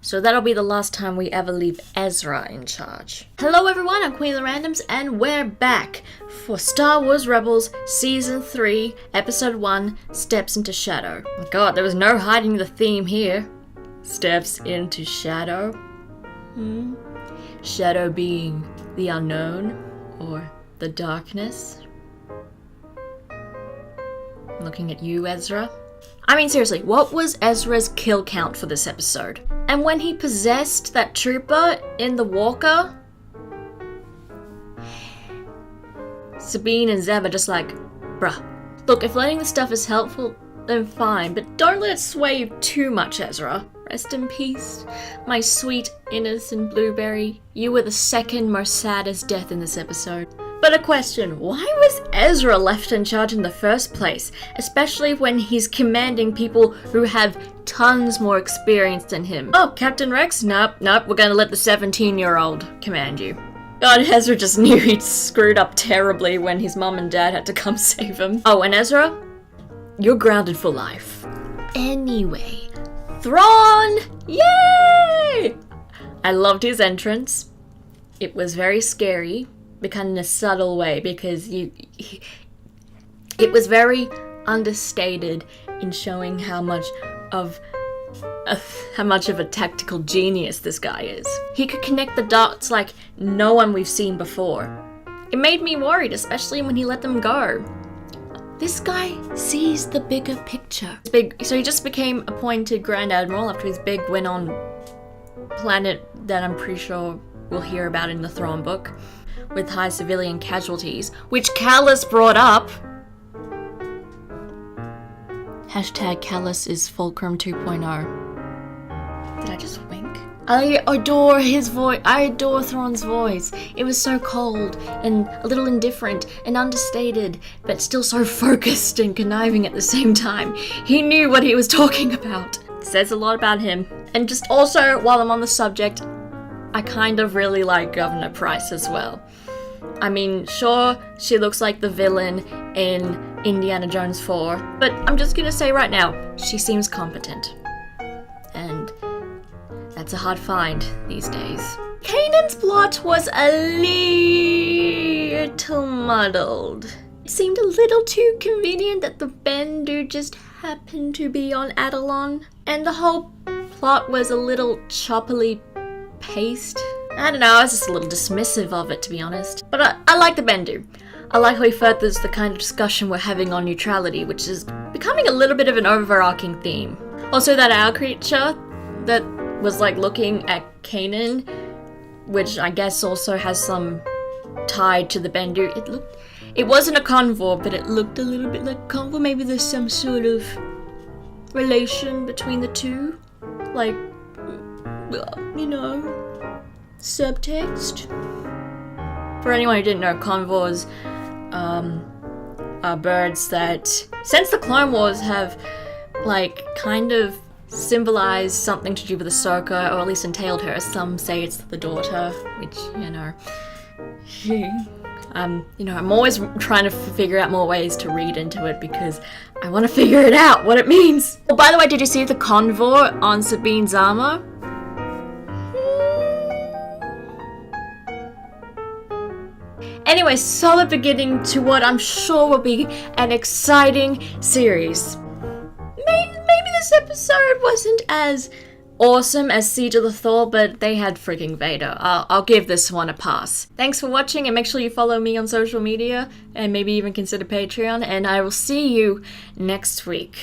So that'll be the last time we ever leave Ezra in charge. Hello everyone, I'm Queen of the Randoms, and we're back for Star Wars Rebels Season 3, Episode 1, Steps into Shadow. Oh god, there was no hiding the theme here. Steps into Shadow? Shadow being the unknown, or the darkness? Looking at you, Ezra. I mean, seriously, what was Ezra's kill count for this episode? And when he possessed that trooper in the walker, Sabine and Zeb are just like, bruh. Look, if learning this stuff is helpful, then fine, but don't let it sway you too much, Ezra. Rest in peace, my sweet, innocent blueberry. You were the second most saddest death in this episode. But a question, why was Ezra left in charge in the first place? Especially when he's commanding people who have tons more experience than him. Oh, Captain Rex? Nope, we're gonna let the 17-year-old command you. God, Ezra just knew he'd screwed up terribly when his mom and dad had to come save him. Oh, and Ezra? You're grounded for life. Anyway, Thrawn! Yay! I loved his entrance. It was very scary. But kind of in a subtle way, because it was very understated in showing how much of a tactical genius this guy is. He could connect the dots like no one we've seen before. It made me worried, especially when he let them go. This guy sees the bigger picture. So he just became appointed Grand Admiral after his big win on planet that I'm pretty sure we'll hear about in the Thrawn book, with high civilian casualties, which Callus brought up. Hashtag Callus is Fulcrum 2.0. Did I just wink? I adore his voice. I adore Thrawn's voice. It was so cold and a little indifferent and understated, but still so focused and conniving at the same time. He knew what he was talking about. It says a lot about him. And just also, while I'm on the subject, I kind of really like Governor Price as well. I mean, sure, she looks like the villain in Indiana Jones 4, but I'm just gonna say right now, she seems competent. And that's a hard find these days. Kanan's plot was a little muddled. It seemed a little too convenient that the Bendu just happened to be on Adelon, and the whole plot was a little choppily paced. I don't know, I was just a little dismissive of it, to be honest. But I like the Bendu. I like how he furthers the kind of discussion we're having on neutrality, which is becoming a little bit of an overarching theme. Also, that owl creature that was like looking at Kanan, which I guess also has some tie to the Bendu. It wasn't a convor, but it looked a little bit like a convor. Maybe there's some sort of relation between the two. Like, you know, subtext. For anyone who didn't know, convors are birds that, since the Clone Wars, have like kind of symbolized something to do with Ahsoka, or at least entailed her. Some say it's the daughter, which, I'm always trying to figure out more ways to read into it because I want to figure it out, what it means. Oh, by the way, did you see the convor on Sabine's armor? Anyway, solid beginning to what I'm sure will be an exciting series. Maybe this episode wasn't as awesome as Siege of the Thor, but they had freaking Vader. I'll give this one a pass. Thanks for watching, and make sure you follow me on social media, and maybe even consider Patreon, and I will see you next week.